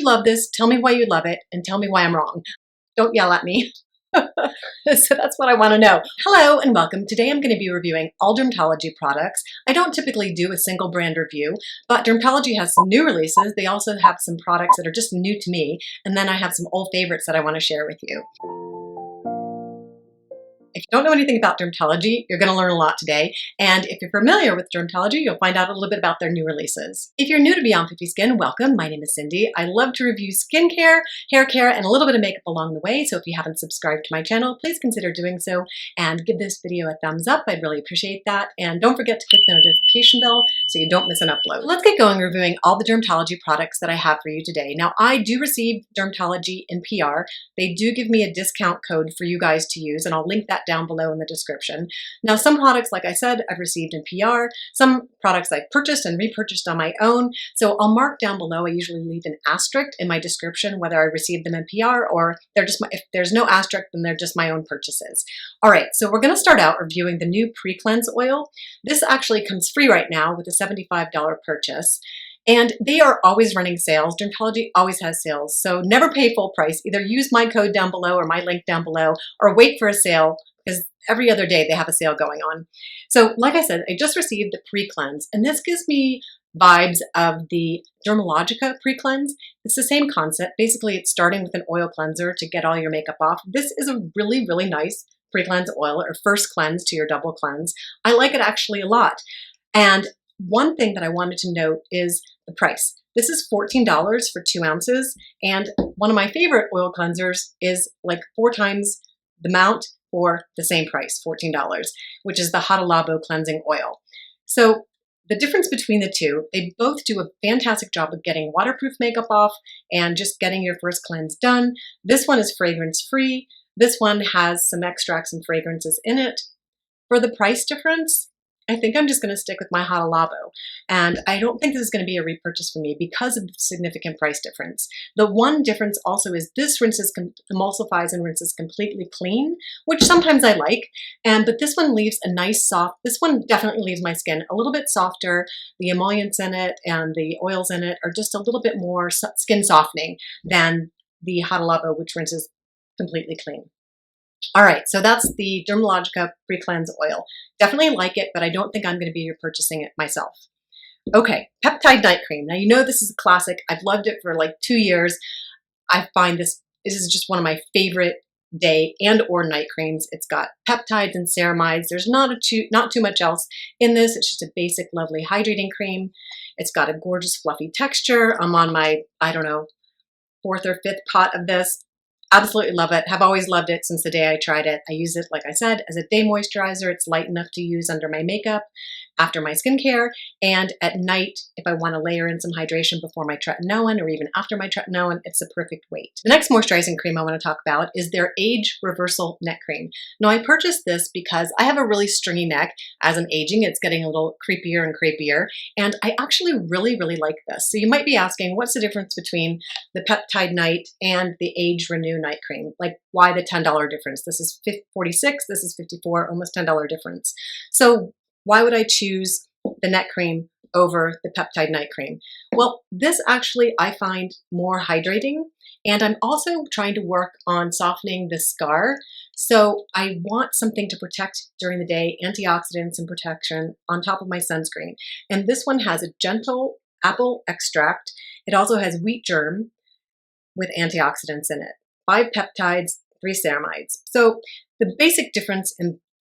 love this, tell me why you love it, and tell me why I'm wrong. Don't yell at me. So that's what I want to know. Hello and welcome. Today I'm going to be reviewing all Drmtlgy products. I don't typically do a single brand review, but Drmtlgy has some new releases. They also have some products that are just new to me, and then I have some old favorites that I want to share with you. If you don't know anything about Drmtlgy, you're going to learn a lot today. And if you're familiar with Drmtlgy, you'll find out a little bit about their new releases. If you're new to Beyond 50 Skin, welcome. My name is Cindy. I love to review skincare, hair care, and a little bit of makeup along the way. So if you haven't subscribed to my channel, please consider doing so and give this video a thumbs up. I'd really appreciate that. And don't forget to click the notification bell so you don't miss an upload. Let's get going reviewing all the Drmtlgy products that I have for you today. Now, I do receive Drmtlgy in PR. They do give me a discount code for you guys to use, and I'll link that down below in the description. Now, some products, like I said, I've received in PR. Some products I've purchased and repurchased on my own. So I'll mark down below. I usually leave an asterisk in my description whether I received them in PR or they're just if there's no asterisk, then they're just my own purchases. All right, so we're going to start out reviewing the new pre-cleanse oil. This actually comes free right now with a $75 purchase. And they are always running sales. Drmtlgy always has sales. So never pay full price. Either use my code down below or my link down below, or wait for a sale, because every other day they have a sale going on. So like I said, I just received the pre-cleanse, and this gives me vibes of the Drmtlgy pre-cleanse. It's the same concept. Basically, it's starting with an oil cleanser to get all your makeup off. This is a really, really nice pre-cleanse oil, or first cleanse to your double cleanse. I like it actually a lot. And one thing that I wanted to note is the price. This is $14 for 2 ounces, and one of my favorite oil cleansers is like 4 times the amount for the same price, $14, which is the Hada cleansing oil. So the difference between the two, they both do a fantastic job of getting waterproof makeup off and just getting your first cleanse done. This one is fragrance-free. This one has some extracts and fragrances in it. For the price difference, I think I'm just going to stick with my Hada. And I don't think this is going to be a repurchase for me because of the significant price difference. The one difference also is this emulsifies and rinses completely clean, which sometimes I like. But this one leaves a nice soft, this one definitely leaves my skin a little bit softer. The emollients in it and the oils in it are just a little bit more skin softening than the Hada, which rinses completely clean. All right, so that's the Drmtlgy pre-cleanse oil. Definitely like it, but I don't think I'm going to be repurchasing it myself. Okay, peptide night cream. Now, you know this is a classic. I've loved it for like 2 years. I find this is just one of my favorite day and or night creams. It's got peptides and ceramides. There's not too much else in this. It's just a basic, lovely hydrating cream. It's got a gorgeous, fluffy texture. I'm on my, I don't know, 4th or 5th pot of this. Absolutely love it. Have always loved it since the day I tried it. I use it, like I said, as a day moisturizer. It's light enough to use under my makeup, after my skincare, and at night, if I want to layer in some hydration before my tretinoin or even after my tretinoin, it's the perfect weight. The next moisturizing cream I want to talk about is their Age Reversal Neck Cream. Now, I purchased this because I have a really stringy neck. As I'm aging, it's getting a little creepier and creepier, and I actually really, really like this. So you might be asking, what's the difference between the Peptide Night and the Age Renew Night Cream? Like, why the $10 difference? This is $46, this is $54, almost $10 difference. So why would I choose the neck cream over the Peptide Night Cream? Well, this actually I find more hydrating, and I'm also trying to work on softening the scar. So I want something to protect during the day, antioxidants and protection on top of my sunscreen. And this one has a gentle apple extract. It also has wheat germ with antioxidants in it. 5 peptides, 3 ceramides. So the basic difference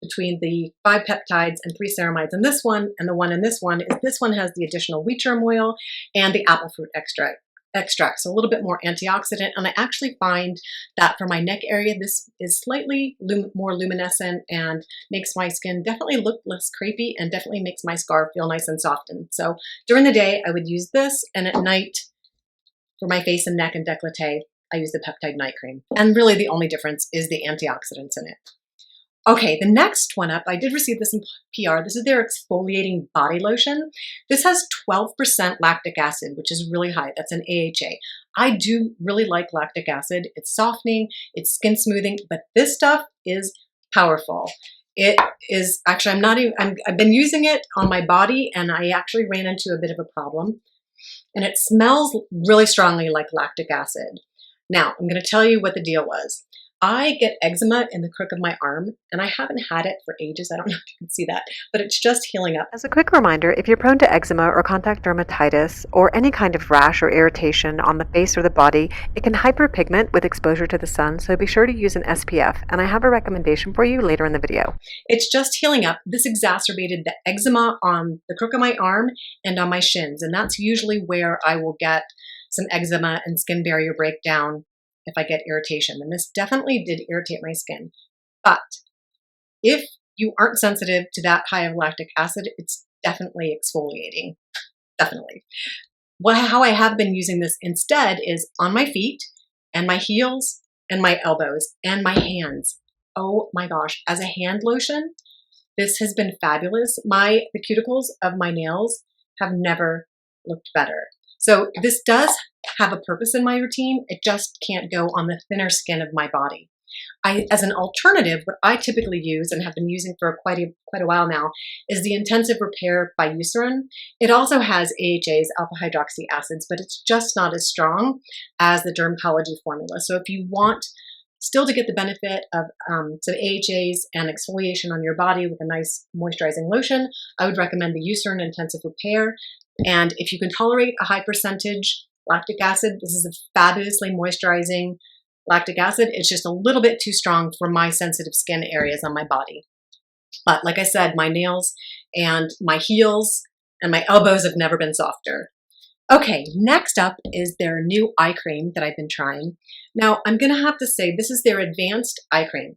between the 5 peptides and 3 ceramides in this one and the one in this one is this one has the additional wheat germ oil and the apple fruit extract. So a little bit more antioxidant. And I actually find that for my neck area, this is slightly more luminescent and makes my skin definitely look less crepey and definitely makes my scar feel nice and softened. So during the day, I would use this, and at night for my face and neck and décolleté, I use the Peptide Night Cream. And really the only difference is the antioxidants in it. Okay, the next one up, I did receive this in PR. This is their exfoliating body lotion. This has 12% lactic acid, which is really high. That's an AHA. I do really like lactic acid. It's softening, it's skin smoothing, but this stuff is powerful. It is actually, I've been using it on my body, and I actually ran into a bit of a problem. and it smells really strongly like lactic acid. Now, I'm going to tell you what the deal was. I get eczema in the crook of my arm, and I haven't had it for ages. I don't know if you can see that, but it's just healing up. As a quick reminder, if you're prone to eczema or contact dermatitis or any kind of rash or irritation on the face or the body, it can hyperpigment with exposure to the sun, so be sure to use an SPF, and I have a recommendation for you later in the video. It's just healing up. This exacerbated the eczema on the crook of my arm and on my shins, and that's usually where I will get some eczema and skin barrier breakdown if I get irritation. And this definitely did irritate my skin. But if you aren't sensitive to that high of lactic acid, it's definitely exfoliating. Definitely. How I have been using this instead is on my feet and my heels and my elbows and my hands. Oh my gosh, as a hand lotion, this has been fabulous. The cuticles of my nails have never looked better. So this does have a purpose in my routine. It just can't go on the thinner skin of my body. As an alternative, what I typically use and have been using for quite a while now is the Intensive Repair by Eucerin. It also has AHAs, alpha hydroxy acids, but it's just not as strong as the Drmtlgy formula. So if you want still to get the benefit of some AHAs and exfoliation on your body with a nice moisturizing lotion, I would recommend the Eucerin Intensive Repair. And if you can tolerate a high percentage lactic acid, this is a fabulously moisturizing lactic acid. It's just a little bit too strong for my sensitive skin areas on my body. But like I said, my nails and my heels and my elbows have never been softer. Okay, next up is their new eye cream that I've been trying. Now, I'm going to have to say this is their advanced eye cream.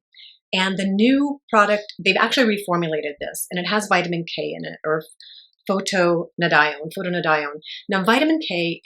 And the new product, they've actually reformulated this, and it has vitamin K in it, or phytonadione. Now, vitamin K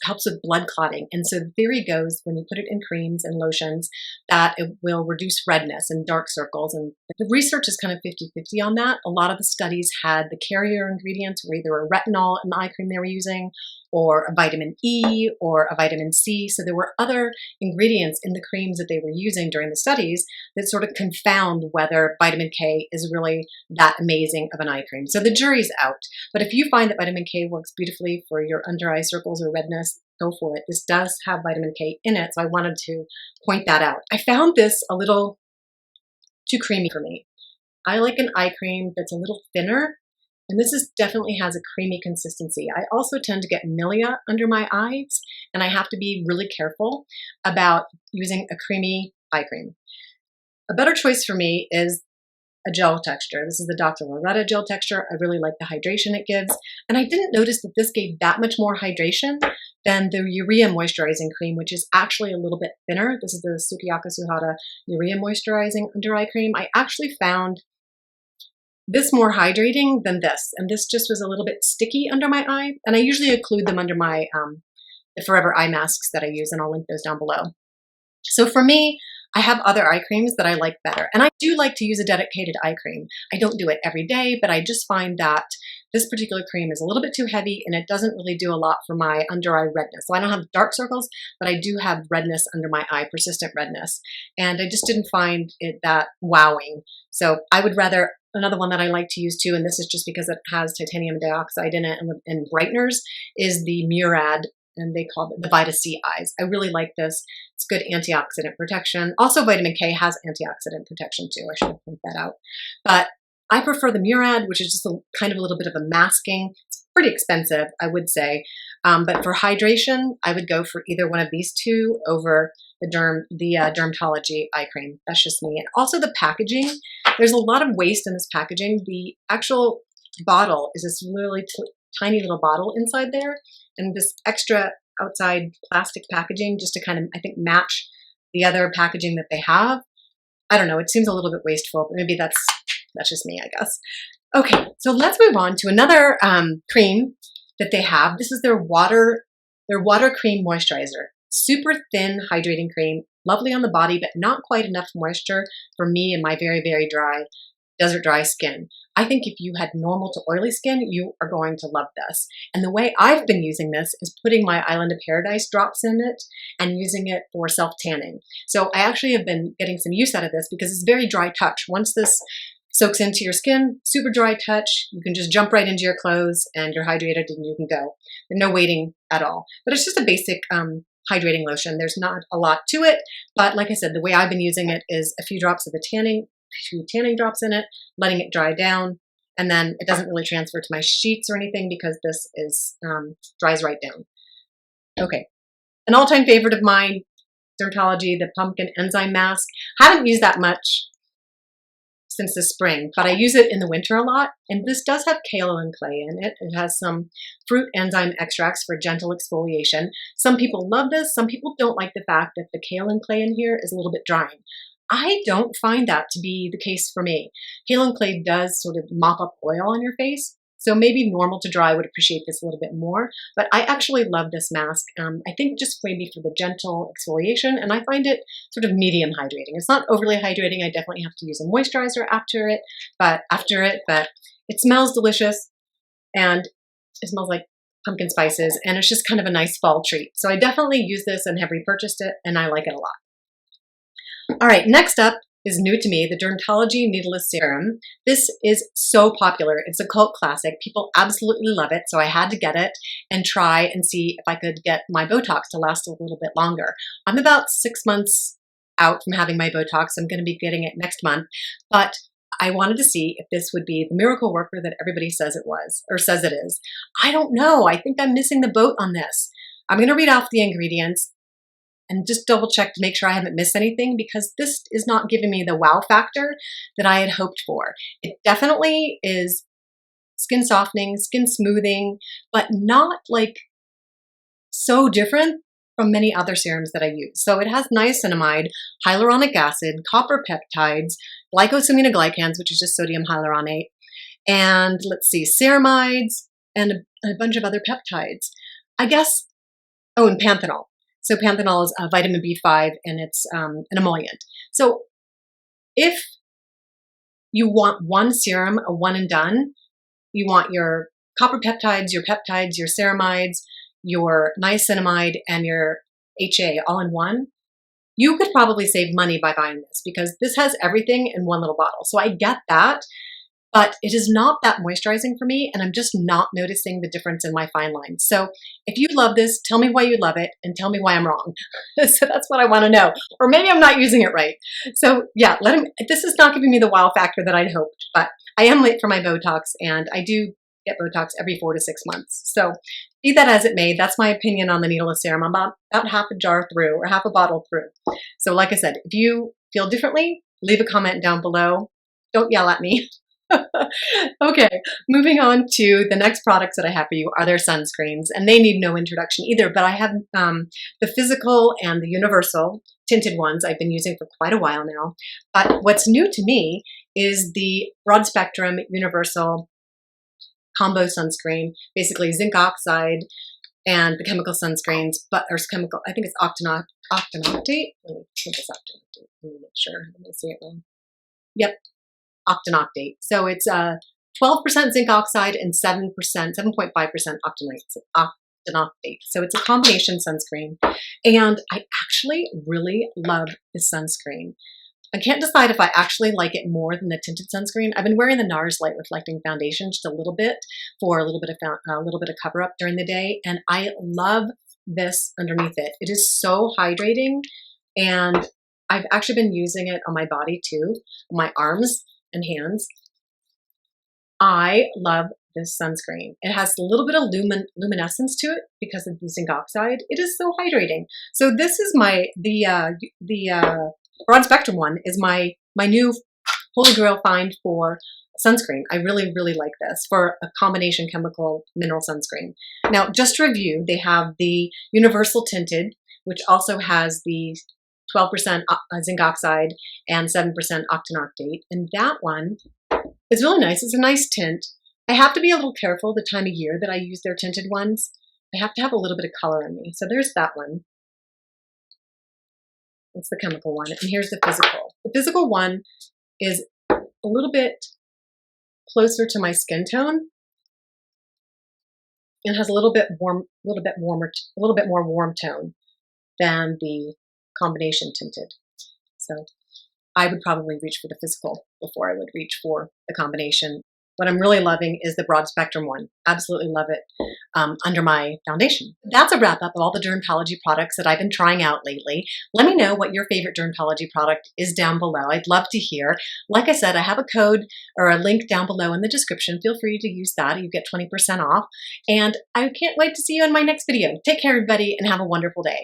helps with blood clotting, and so the theory goes when you put it in creams and lotions that it will reduce redness and dark circles, and the research is kind of 50-50 on that. A lot of the studies had the carrier ingredients were either a retinol in the eye cream they were using, or a vitamin E, or a vitamin C, so there were other ingredients in the creams that they were using during the studies that sort of confound whether vitamin K is really that amazing of an eye cream. So the jury's out. But if you find that vitamin K works beautifully for your under eye circles or redness, go for it. This does have vitamin K in it, so I wanted to point that out. I found this a little too creamy for me. I like an eye cream that's a little thinner, and this definitely has a creamy consistency. I also tend to get milia under my eyes, and I have to be really careful about using a creamy eye cream. A better choice for me is a gel texture. This is the Dr. Loretta gel texture. I really like the hydration it gives. And I didn't notice that this gave that much more hydration than the urea moisturizing cream, which is actually a little bit thinner. This is the Tsukiyaka Suhada urea moisturizing under eye cream. I actually found this more hydrating than this. And this just was a little bit sticky under my eye. And I usually include them under my the Forever eye masks that I use, and I'll link those down below. So for me, I have other eye creams that I like better. And I do like to use a dedicated eye cream. I don't do it every day, but I just find that this particular cream is a little bit too heavy, and it doesn't really do a lot for my under eye redness. So I don't have dark circles, but I do have redness under my eye, persistent redness. And I just didn't find it that wowing. So I would rather, another one that I like to use too, and this is just because it has titanium dioxide in it and brighteners, is the Murad, and they call it the Vita C Eyes. I really like this. It's good antioxidant protection. Also, vitamin K has antioxidant protection too. I should point that out. But I prefer the Murad, which is just kind of a little bit of a masking. It's pretty expensive, I would say. But for hydration, I would go for either one of these two over the Drmtlgy eye cream. That's just me. And also the packaging. There's a lot of waste in this packaging. The actual bottle is this really tiny little bottle inside there, and this extra outside plastic packaging just to kind of, I think, match the other packaging that they have. I don't know, it seems a little bit wasteful, but maybe that's just me, I guess. Okay, so let's move on to another cream that they have. This is their water cream moisturizer. Super thin hydrating cream, lovely on the body, but not quite enough moisture for me and my very, very dry, desert dry skin. I think if you had normal to oily skin, you are going to love this. And the way I've been using this is putting my Island of Paradise drops in it and using it for self-tanning. So I actually have been getting some use out of this because it's very dry touch. Once this soaks into your skin, super dry touch. You can just jump right into your clothes and you're hydrated and you can go. No waiting at all. But it's just a basic hydrating lotion. There's not a lot to it, but like I said, the way I've been using it is a few drops of the tanning drops in it, letting it dry down, and then it doesn't really transfer to my sheets or anything because this is dries right down. Okay, an all-time favorite of mine, Drmtlgy, the pumpkin enzyme mask. Haven't used that much since the spring, but I use it in the winter a lot. And this does have kaolin clay in it. It has some fruit enzyme extracts for gentle exfoliation. Some people love this. Some people don't like the fact that the kaolin clay in here is a little bit drying. I don't find that to be the case for me. Kaolin clay does sort of mop up oil on your face. So maybe normal to dry would appreciate this a little bit more, but I actually love this mask. I think just maybe for the gentle exfoliation, and I find it sort of medium hydrating. It's not overly hydrating. I definitely have to use a moisturizer after it, but it smells delicious and it smells like pumpkin spices, and it's just kind of a nice fall treat. So I definitely use this and have repurchased it, and I like it a lot. All right, next up is new to me, the Drmtlgy Needleless Serum. This is so popular. It's a cult classic. People absolutely love it, so I had to get it and try and see if I could get my Botox to last a little bit longer. I'm about 6 months out from having my Botox. I'm going to be getting it next month, but I wanted to see if this would be the miracle worker that everybody says it was, or says it is. I don't know. I think I'm missing the boat on this. I'm going to read off the ingredients and just double check to make sure I haven't missed anything, because this is not giving me the wow factor that I had hoped for. It definitely is skin softening, skin smoothing, but not like so different from many other serums that I use. So it has niacinamide, hyaluronic acid, copper peptides, glycosaminoglycans, which is just sodium hyaluronate, and let's see, ceramides, and a bunch of other peptides. I guess, oh, and panthenol. So panthenol is vitamin B5, and it's an emollient. So if you want one serum, a one and done, you want your copper peptides, your ceramides, your niacinamide, and your HA all in one, you could probably save money by buying this, because this has everything in one little bottle. So I get that, but it is not that moisturizing for me, and I'm just not noticing the difference in my fine lines. So if you love this, tell me why you love it and tell me why I'm wrong. So that's what I want to know. Or maybe I'm not using it right. So yeah, this is not giving me the wow factor that I'd hoped, but I am late for my Botox, and I do get Botox every 4 to 6 months. So be that as it may, that's my opinion on the needleless serum. I'm about half a jar through, or half a bottle through. So like I said, if you feel differently, leave a comment down below. Don't yell at me. Okay, moving on to the next products that I have for you are their sunscreens, and they need no introduction either, but I have the physical and the universal tinted ones I've been using for quite a while now. But what's new to me is the broad spectrum universal combo sunscreen, basically zinc oxide and the chemical sunscreens, I think it's octanoctate. Let me think it's octanoctate. Let me make sure. I'm going to say it wrong. Yep. Octanoctate. So it's 12% zinc oxide and 7.5% octanoctate. So it's a combination sunscreen. And I actually really love this sunscreen. I can't decide if I actually like it more than the tinted sunscreen. I've been wearing the NARS Light Reflecting Foundation just a little bit for a little bit of cover up during the day, and I love this underneath it. It is so hydrating, and I've actually been using it on my body too, on my arms and hands. I love this sunscreen. It has a little bit of luminescence to it because of the zinc oxide. It is so hydrating. So this is the broad spectrum one is my new holy grail find for sunscreen. I really, really like this for a combination chemical mineral sunscreen. Now, just to review, they have the universal tinted, which also has the 12% zinc oxide and 7% octanoctate. And that one is really nice. It's a nice tint. I have to be a little careful the time of year that I use their tinted ones. I have to have a little bit of color in me. So there's that one. That's the chemical one. And here's the physical. The physical one is a little bit closer to my skin tone and has a little bit more warm tone than the combination tinted. So I would probably reach for the physical before I would reach for the combination. What I'm really loving is the broad spectrum one. Absolutely love it under my foundation. That's a wrap up of all the dermatology products that I've been trying out lately. Let me know what your favorite dermatology product is down below. I'd love to hear. Like I said, I have a code or a link down below in the description. Feel free to use that. You get 20% off. And I can't wait to see you in my next video. Take care, everybody, and have a wonderful day.